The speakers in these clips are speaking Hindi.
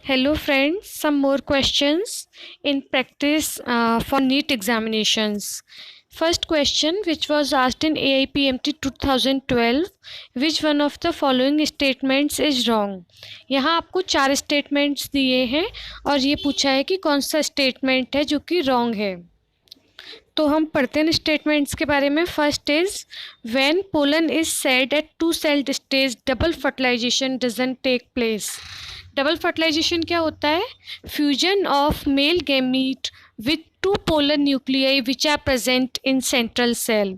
Hello friends, some more questions in practice for NEET examinations. First question, which was asked in AIPMT 2012, which one of the following statements is wrong? यहाँ आपको 4 statements दिए हैं और ये पूछा है कि कौन सा statement है जो कि wrong है. तो हम पढ़ते हैं स्टेटमेंट्स के बारे में. First is when pollen is shed at two cell stage double fertilization doesn't take place. Double fertilization क्या होता है? Fusion of male gamete with two pollen nuclei which are present in central cell.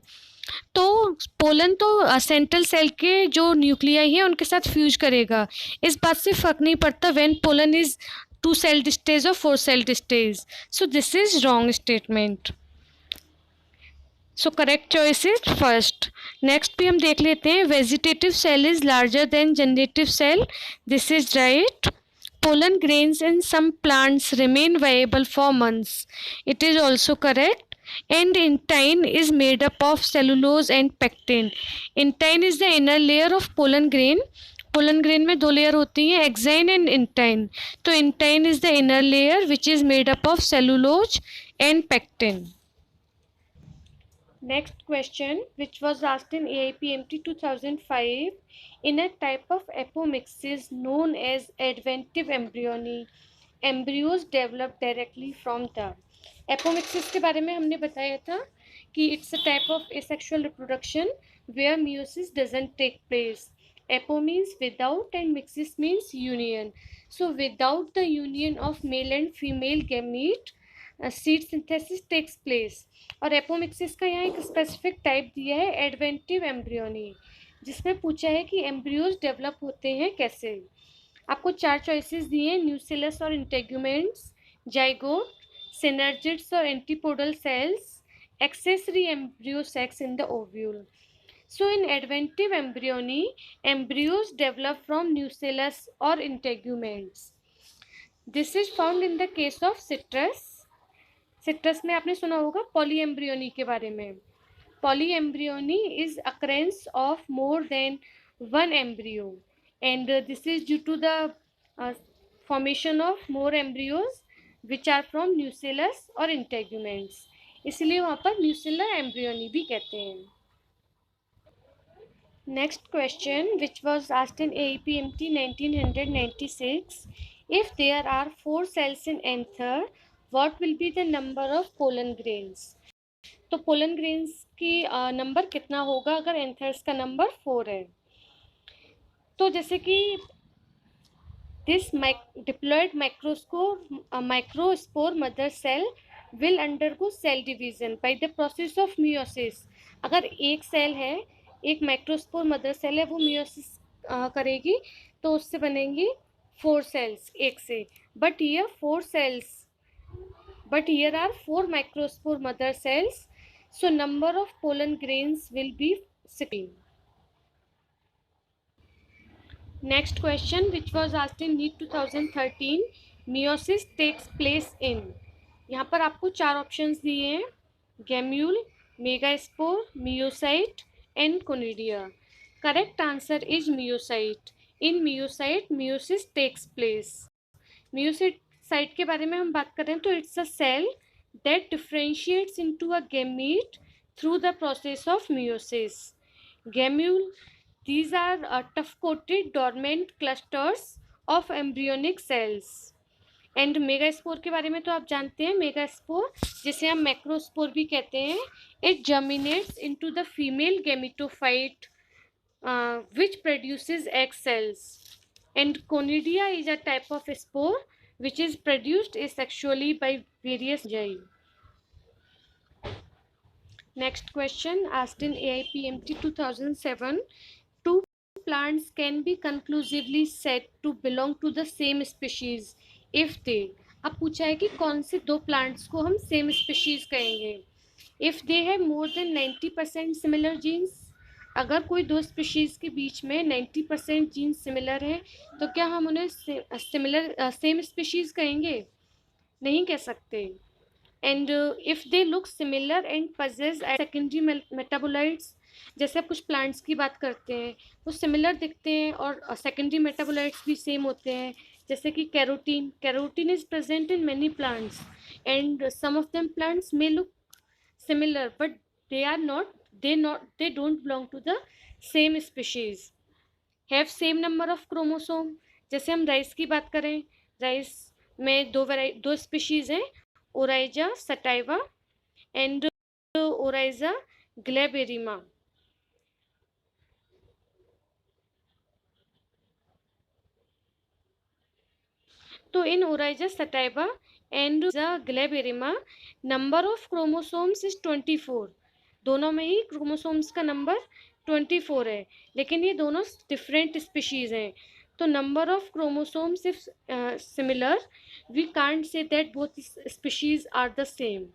तो पोलन तो सेंट्रल सेल के जो न्यूक्लियाई हैं उनके साथ फ्यूज करेगा. इस बात से फर्क नहीं पड़ता when pollen is two cell stage और four cell stage. So this is wrong statement. So correct choice is first. Next भी हम देख लेते हैं. Vegetative cell is larger than generative cell. This is right. Pollen grains in some plants remain viable for months. It is also correct. And intine is made up of cellulose and pectin. Intine is the inner layer of pollen grain. Pollen grain में दो लेयर होती हैं, exine and intine. तो intine is the inner layer which is made up of cellulose and pectin. Next question, which was asked in AIPMT 2005, in a type of apomixis known as adventive embryony, embryos develop directly from the. Apomixis के बारे में हमने बताया था कि it's a type of asexual reproduction where meiosis doesn't take place. Apo means without and mixis means union. So without the union of male and female gamete seed synthesis takes place. और एपोमिक्सिस का यहाँ एक स्पेसिफिक टाइप दिया है एडवेंटिव एम्ब्रियोनी, जिसमें पूछा है कि एम्ब्रियोज डेवलप होते हैं कैसे. आपको 4 चॉइसेस दिए हैं, न्यूसिलस और integuments, zygote, synergids or antipodal cells, accessory embryo sacs in the ovule. So in adventive embryony, embryos develop from nucellus or integuments. This is found in the case of citrus. citrus में आपने सुना होगा polyembryony के बारे में. Polyembryony is occurrence of more than one embryo, and this is due to the formation of more embryos which are from nucellus और इंटेग्यूमेंट्स. इसलिए वहाँ पर न्यूसिलर एम्ब्रियोनी भी कहते हैं. Next question which was asked in AIPMT 1996, if there are 4 cells in anther, what will be the number of pollen grains? तो पोलन ग्रेन्स की नंबर कितना होगा अगर एंथर्स का नंबर 4 है. तो जैसे कि This diploid microspore mother cell will undergo cell division by the process of meiosis. अगर एक सेल है, एक माइक्रोस्पोर मदर सेल है, वो मियोसिस करेगी तो उससे बनेंगी 4 cells एक से. But here are 4 microspore mother cells. So number of pollen grains will be 16. Next question, which was asked in NEET 2013, meiosis takes place in. यहाँ पर आपको 4 ऑप्शंस दिए हैं, gemmule, megaspore, meiocyte and conidia. Correct answer is meiocyte. In meiocyte meiosis takes place. Meiocyte के बारे में हम बात करें तो it's a cell that differentiates into a gamete through the process of meiosis. Gemmule, these are tough coated dormant clusters of embryonic cells. And megaspore के बारे में तो आप जानते हैं, मेगास्पोर जिसे हम मैक्रोस्पोर भी कहते हैं, it germinates into the female gametophyte which produces egg cells. And conidia is a type of spore which is produced asexually by various fungi. Next question asked in AIPMT 2007, two plants can be conclusively said to belong to the same species if they. अब पूछा है कि कौन से दो प्लांट्स को हम सेम स्पीशीज कहेंगे. If they have more than 90% similar genes. अगर कोई दो स्पीशीज के बीच में 90% जीन्स सिमिलर है तो क्या हम उन्हें सेम स्पीशीज कहेंगे? नहीं कह सकते. And if they look similar and possess secondary metabolites, जैसे आप कुछ प्लांट्स की बात करते हैं वो सिमिलर दिखते हैं और सेकेंडरी मेटाबोलाइट्स भी सेम होते हैं, जैसे कि carotene, carotene is present in many plants and some of them plants may look similar but they are not, they don't belong to the same species, have same number of chromosome. जैसे हम राइस की बात करें, राइस में दो स्पीशीज हैं, Oryza sativa and Oryza glaberrima. तो in Oryza sativa and glaberrima number of chromosomes is 24. दोनों में ही क्रोमोसोम्स का नंबर 24 है, लेकिन ये दोनों डिफरेंट स्पीशीज हैं. तो number of chromosomes if similar, we can't say that both species are the same.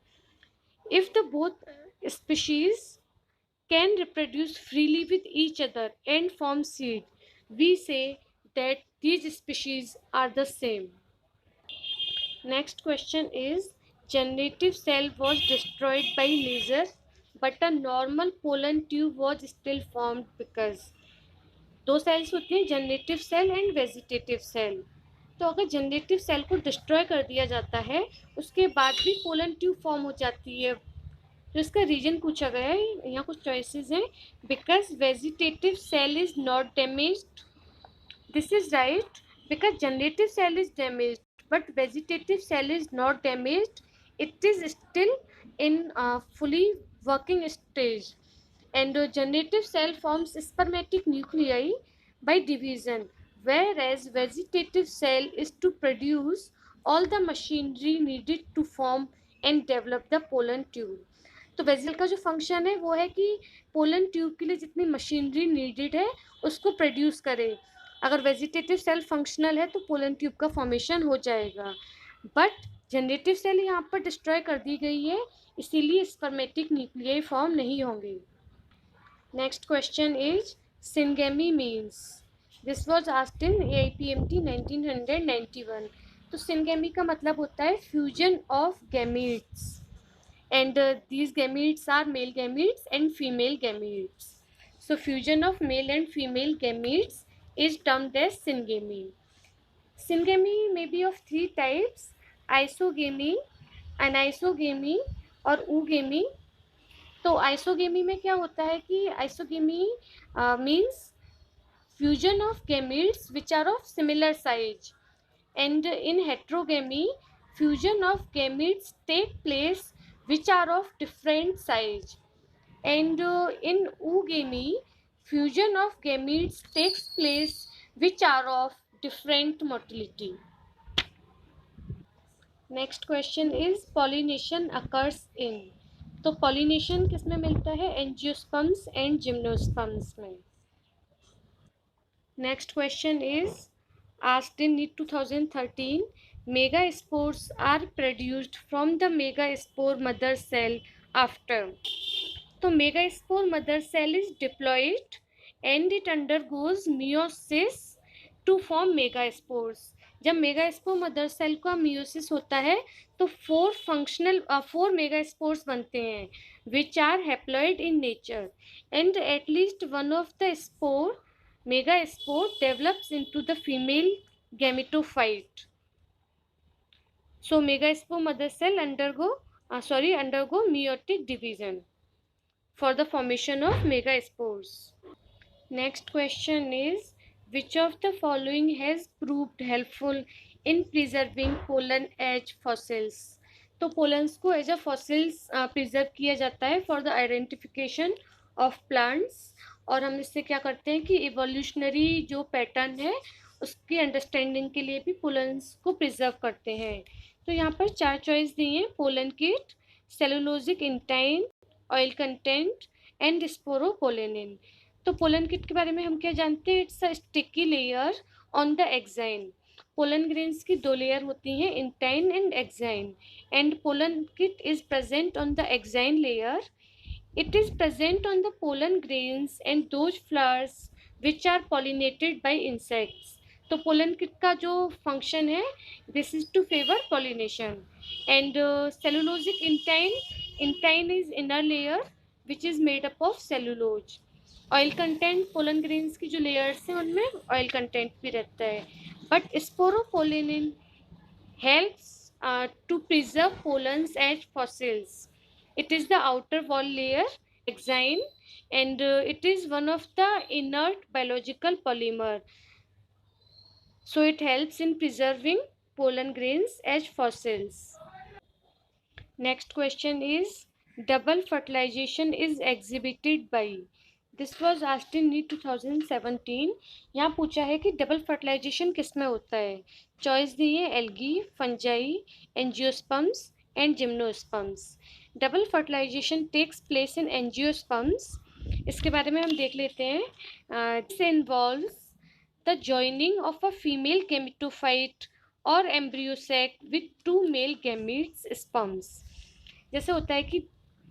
If the both species can reproduce freely with each other and form seed, we say that these species are the same. Next question is, generative cell was destroyed by laser but a normal pollen tube was still formed because. दो सेल्स होती हैं, generative cell and vegetative cell. तो अगर जनरेटिव सेल को डिस्ट्रॉय कर दिया जाता है, उसके बाद भी पोलन ट्यूब फॉर्म हो जाती है. तो इसका रीजन पूछा गया है, यहाँ कुछ चॉइसेस हैं. Because vegetative cell is not damaged, this is right. Because generative cell is damaged but vegetative cell is not damaged, it is still in fully working stage. And generative cell forms spermatic nuclei by division, whereas vegetative cell is to produce all the machinery needed to form and develop the pollen tube. तो वेजिल का जो फंक्शन है वो है कि पोलन ट्यूब के लिए जितनी मशीनरी नीडेड है उसको प्रोड्यूस करे. अगर वेजिटेटिव सेल फंक्शनल है तो पोलन ट्यूब का फॉर्मेशन हो जाएगा. बट जनरेटिव सेल यहाँ पर डिस्ट्रॉय कर दी गई है, इसीलिए स्पर्मेटिक न्यूक्लियाई फॉर्म नहीं होंगे. Next question is syngamy means. This was asked in AIPMT 1991. तो सिंगेमी का मतलब होता है fusion of gametes, and these gametes are male gametes and female gametes. So fusion of male and female gametes is termed as syngamy. Syngamy may be of three types: isogamy, anisogamy और oogamy. तो आइसोगेमी में क्या होता है कि isogamy means fusion of gametes which are of similar size, and in heterogamy fusion of gametes take place which are of different size, and in oogamy fusion of gametes takes place which are of different motility. Next question is pollination occurs in. तो pollination किस में मिलता है? एंजियोस्पर्म्स एंड जिम्नोस्पर्म्स में. Next question is asked in NEET 2013. Megaspores are produced from the megaspore mother cell after. तो megaspore mother cell is diploid and it undergoes meiosis to form megaspores. जब मेगास्पोर मदर सेल का मियोसिस होता है तो फोर मेगास्पोर्स बनते हैं which are haploid in nature, and at least one of the spore megaspore develops into the female gametophyte. So megaspore mother cell undergo meiotic division for the formation of megaspores. Next question is, which of the following has proved helpful in preserving pollen as fossils? तो पोलन्स को एज अ फॉसिल्स प्रिजर्व किया जाता है for the identification of plants, और हम इससे क्या करते हैं कि इवोल्यूशनरी जो पैटर्न है उसकी अंडरस्टैंडिंग के लिए भी पोलन्स को प्रिजर्व करते हैं. तो यहाँ पर चार चॉइस दी हैं: pollen kit, cellulosic intine, oil content and sporopollenin. तो पोलन किट के बारे में हम क्या जानते हैं? It's a sticky layer on the exine. Pollen grains की दो लेयर होती हैं, intine and exine, and pollen kit is present on the exine layer. It is present on the pollen grains and those flowers which are pollinated by insects. तो पोलन किट का जो फंक्शन है, this is to favour pollination. And cellulosic intine is inner layer which is made up of cellulose. Oil content pollen grains की जो लेयर्स हैं उनमें ऑयल कंटेंट भी रहता है. But sporopollenin helps to preserve pollens as fossils. It is the outer wall layer, exine, and it is one of the inert biological polymer. So it helps in preserving pollen grains as fossils. Next question is double fertilization is exhibited by. This was asked in NEET 2017. यहाँ पूछा है कि डबल फर्टिलाइजेशन किस में होता है. चॉइस दी है algae, fungi, angiosperms and gymnosperms. Double fertilization takes place in angiosperms. इसके बारे में हम देख लेते हैं. This involves the joining of a female gametophyte or embryo sac with two male gametes sperms. जैसे होता है कि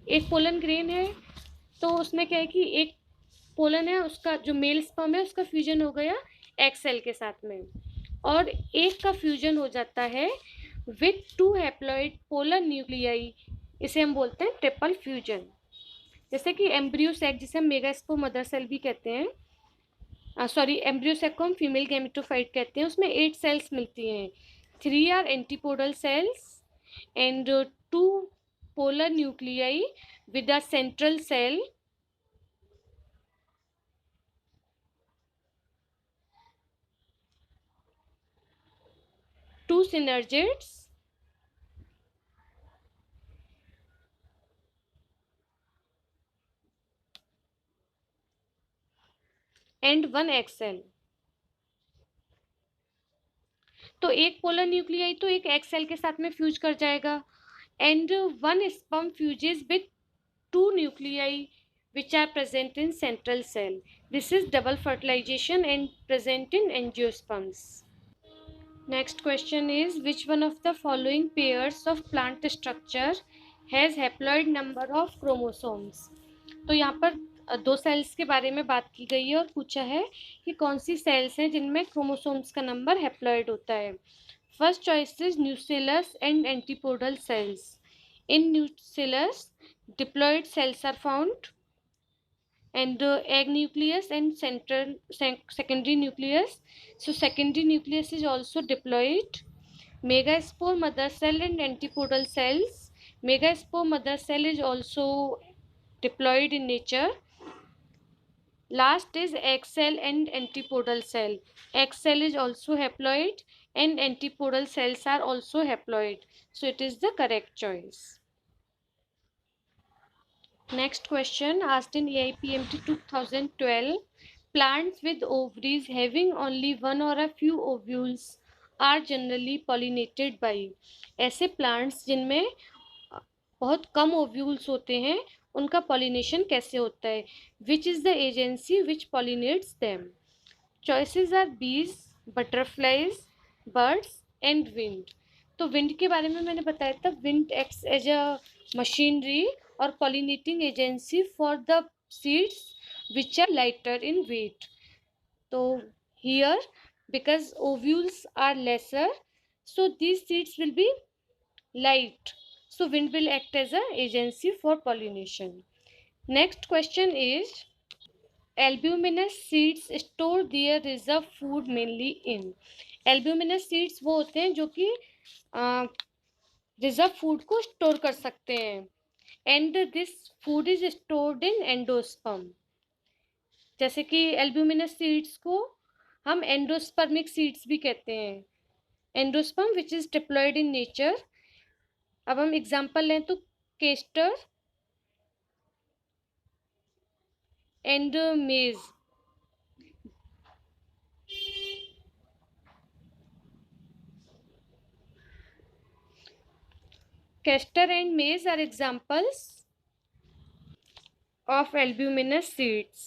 एक पोलन ग्रेन है तो उसमें क्या है कि एक पोलन है, उसका जो मेल स्पर्म है उसका फ्यूजन हो गया एग सेल के साथ में, और एक का फ्यूजन हो जाता है with to haploid polar nuclei. इसे हम बोलते हैं ट्रिपल फ्यूजन. जैसे कि एम्ब्रियो सैक, जिसे हम मेगास्पो मदर सेल भी कहते हैं, सॉरी एम्ब्रियो सैक को हम फीमेल गैमेटोफाइट कहते हैं, उसमें 8 सेल्स मिलती हैं. 3 are antipodal cells and 2 polar nuclei with a central cell. 2 synergids and 1 egg cell. तो एक पोलर न्यूक्लियाई तो एक एग सेल के साथ में फ्यूज कर जाएगा, and 1 sperm fuses with 2 nuclei which are present in central cell. This is double fertilization and present in angiosperms. Next question is which one of the following pairs of plant structure has haploid number of chromosomes. तो यहाँ पर दो सेल्स के बारे में बात की गई है और पूछा है कि कौन सी सेल्स हैं जिनमें क्रोमोसोम्स का नंबर हैप्लॉइड होता है. First choice is nucellus and antipodal cells. In nucellus diploid cells are found and egg nucleus and central secondary nucleus. So secondary nucleus is also diploid. Megaspore mother cell and antipodal cells. Megaspore mother cell is also diploid in nature. Last is egg cell and antipodal cell. Egg cell is also haploid and antipodal cells are also haploid. So it is the correct choice. Next question asked in AIPMT 2012. Plants with ovaries having only one or a few ovules are generally pollinated by. ऐसे plants जिनमें बहुत कम ovules होते हैं उनका pollination कैसे होता है. Which is the agency which pollinates them? Choices are bees, butterflies, birds and wind. तो विंड के बारे में मैंने बताया था. Wind acts as a machinery और pollinating agency for the seeds which are lighter in weight. तो here because ovules are lesser, so these seeds will be light, so wind will act as a agency for pollination. Next question is albuminous seeds store their reserve food mainly in. albuminous seeds वो होते हैं जो कि रिजर्व फूड को स्टोर कर सकते हैं, and this food is stored in endosperm. जैसे कि एल्ब्यूमिनस सीड्स को हम एंडोस्पर्मिक सीड्स भी कहते हैं. Endosperm which is diploid in nature. अब हम एग्जांपल लें तो castor and maize. Castor and maize are examples of albuminous seeds.